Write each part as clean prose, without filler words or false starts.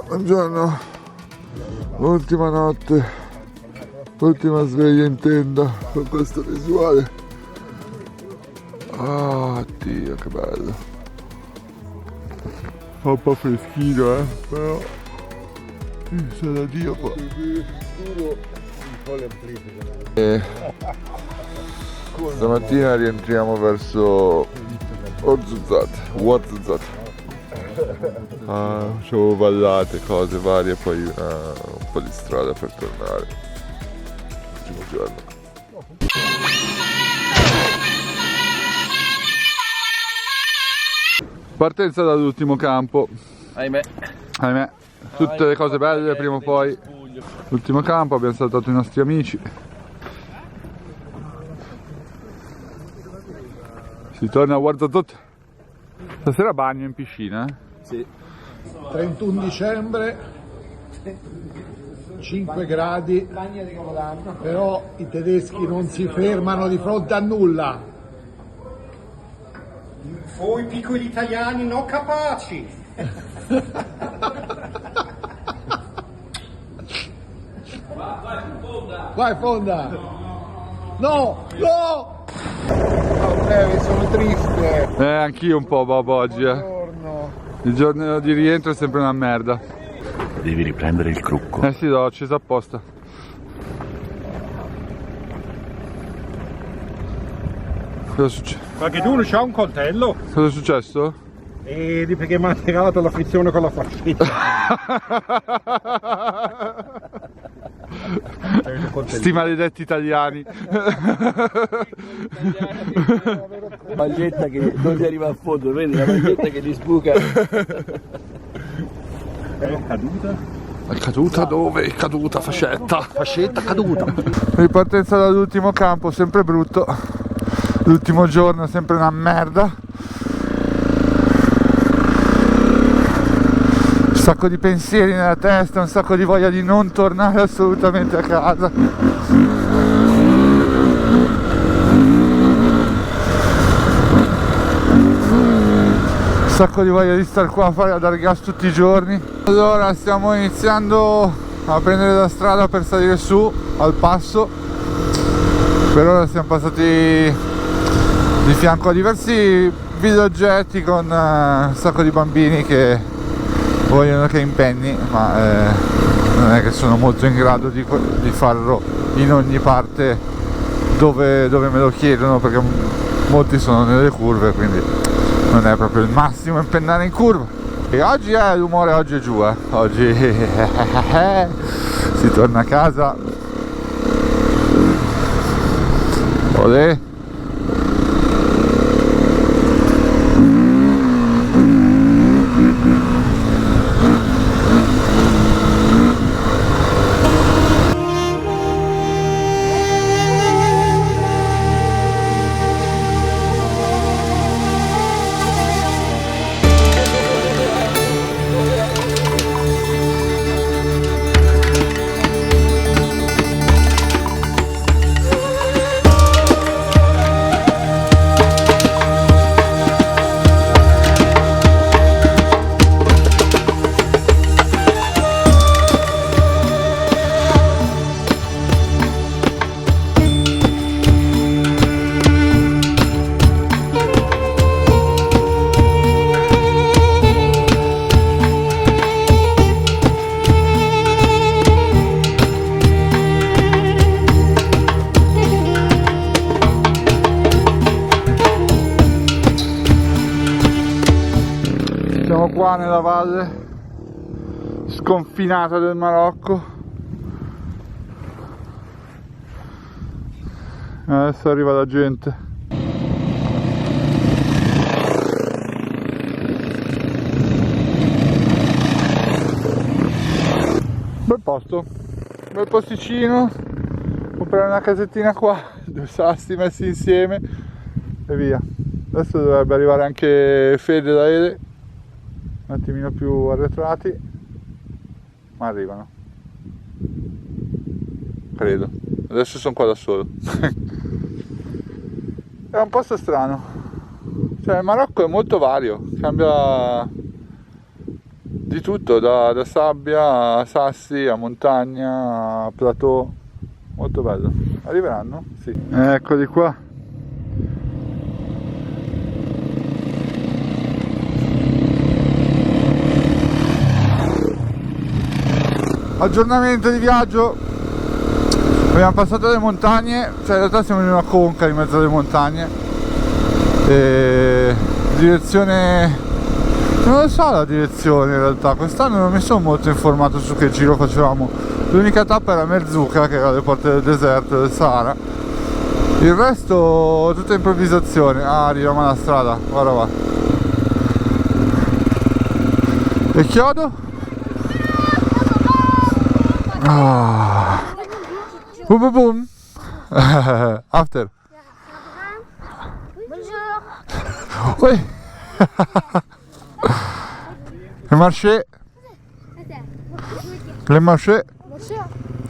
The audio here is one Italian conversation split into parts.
Buongiorno, l'ultima notte, l'ultima sveglia in tenda con questa visuale. Ah, Dio, che bello. Fa un po' freschino, però se da Dio qua. Stamattina rientriamo verso Ouarzazate. Facevo ballate, cose varie, poi un po' di strada per tornare. Ultimo giorno. Partenza dall'ultimo campo. Ahimè. Tutte le cose belle prima o poi. L'ultimo campo, abbiamo salutato i nostri amici. Si torna a Ouarzazate. Stasera bagno in piscina, eh? Sì. 31 dicembre, 5 gradi, però i tedeschi non si fermano di fronte a nulla. Voi piccoli italiani non capaci. Vai Fonda! No! No! Sono triste. Anch'io un po', Bob, oggi, Buongiorno. Il giorno di rientro è sempre una merda. Devi riprendere il trucco. Sì, l'ho acceso apposta. Cosa è successo? Perché tu non c'ha un coltello? Cosa è successo? Perché mi ha tirato la frizione con la fascetta. Sti maledetti italiani. Maglietta che non si arriva a fondo, vedi la maglietta che ti sbuca. È caduta? È caduta dove? È caduta, fascetta. Fascetta caduta. Ripartenza dall'ultimo campo, sempre brutto. L'ultimo giorno sempre una merda. Un sacco di pensieri nella testa, un sacco di voglia di non tornare assolutamente a casa. Un sacco di voglia di star qua a dar gas tutti i giorni. Allora stiamo iniziando a prendere la strada per salire su al passo. Per ora siamo passati di fianco a diversi villaggetti con un sacco di bambini che vogliono che impenni, ma non è che sono molto in grado di farlo in ogni parte dove me lo chiedono, perché molti sono nelle curve, quindi non è proprio il massimo impennare in curva. E oggi l'umore oggi è giù, oggi si torna a casa. Olè. Siamo qua nella valle sconfinata del Marocco. Adesso arriva la gente. Bel posto, bel posticino. Comprare una casettina qua, due sassi messi insieme e via. Adesso dovrebbe arrivare anche Fede da Ele, un attimino più arretrati, ma arrivano, credo. Adesso sono qua da solo. È un posto strano, cioè il Marocco è molto vario, cambia di tutto, da sabbia a sassi, a montagna, a plateau, molto bello. Arriveranno? Sì. Eccoli qua. Aggiornamento di viaggio. Abbiamo passato le montagne, cioè in realtà siamo in una conca in mezzo alle montagne, e direzione, non lo so la direzione in realtà, quest'anno non mi sono molto informato su che giro facevamo. L'unica tappa era Merzouga, che era alle porte del deserto del Sahara, il resto tutta improvvisazione. Ah, arriviamo alla strada, guarda va. E chiodo? Ah. Boom boom boom. After. Bonjour. Oui. Le marché. Le marché. Bonjour.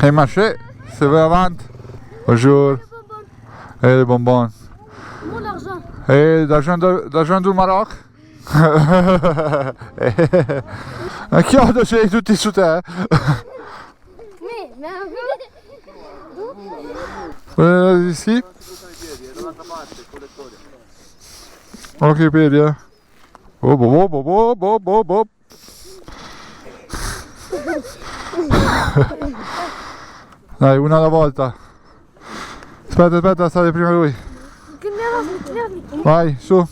Le marché. C'est vers avant. Bonjour. Et les bonbons. Mon argent. Et d'argent du Maroc. A chiodo ce li tutti su te. Sì. Occhio i piedi, eh. Oh, boh, boh, boh, boh, boh, boh. Dai, una alla volta. Aspetta, sale prima lui. Vai, su.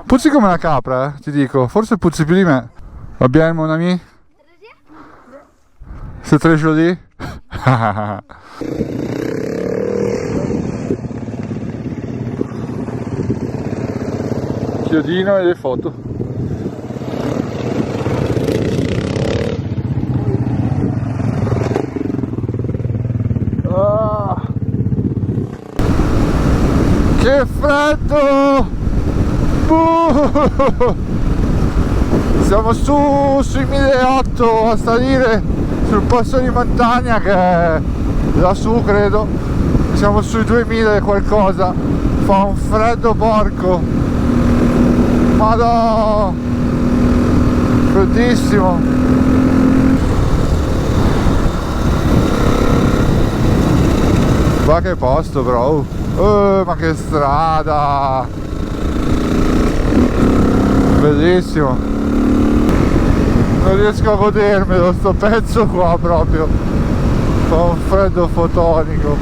Puzzi come una capra, ti dico. Forse puzzi più di me. Va bene, mon ami? C'est très joli. Chiodino e le foto. Ah, che freddo! Siamo sui 1800 a salire sul passo di montagna che è lassù, credo. Siamo sui 2000 e qualcosa. Fa un freddo porco. Madò, freddissimo. Ma che posto, bro. Ma che strada. Bellissimo. Non riesco a godermelo sto pezzo qua proprio. Fa un freddo fotonico.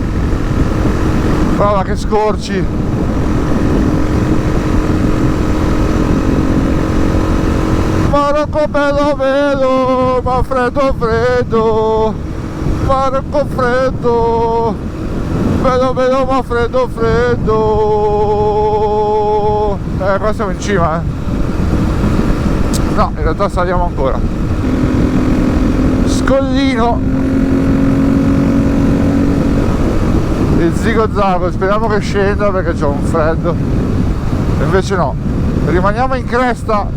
Guarda che scorci. Marocco bello bello, ma freddo freddo. Marocco freddo. Bello bello ma freddo freddo. Qua siamo in cima, No, in realtà saliamo ancora. Scollino. Il Zigo Zago, speriamo che scenda perché c'è un freddo. E invece no. Rimaniamo in cresta.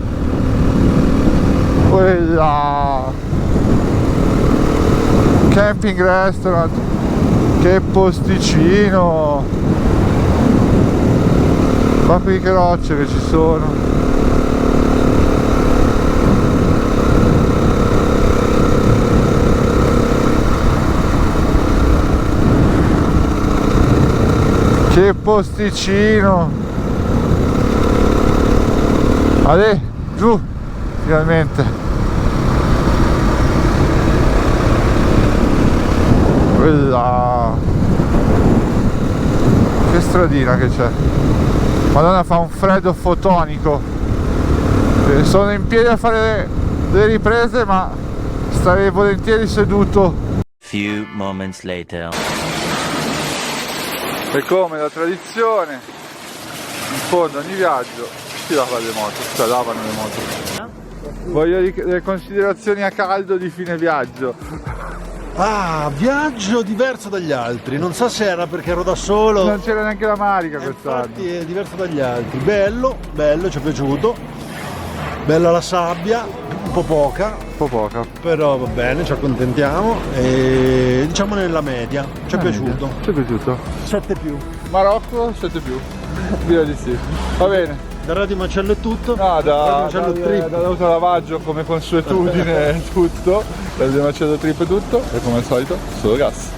Quella. Camping restaurant. Che posticino. Ma qui che rocce che ci sono. Che posticino. Ale, giù, finalmente. Quella. Che stradina che c'è. Madonna, fa un freddo fotonico. Sono in piedi a fare le riprese, ma starei volentieri seduto. Few moments later. E come la tradizione, in fondo ogni viaggio si lava le moto, cioè lavano le moto. Voglio le considerazioni a caldo di fine viaggio. Ah, viaggio diverso dagli altri, non so se era perché ero da solo. Non c'era neanche la Marica quest'anno. Infatti è diverso dagli altri, bello, ci è piaciuto, bella la sabbia, un po' poca, però va bene, ci accontentiamo e diciamo nella media, ci è piaciuto. Ci è piaciuto? 7+. Marocco 7+, direi di sì. Va bene. Da Radio Macello è tutto. No, Radio Macello Trip. dall'autolavaggio come consuetudine tutto, dal Macello Trip è tutto, e come al solito solo gas.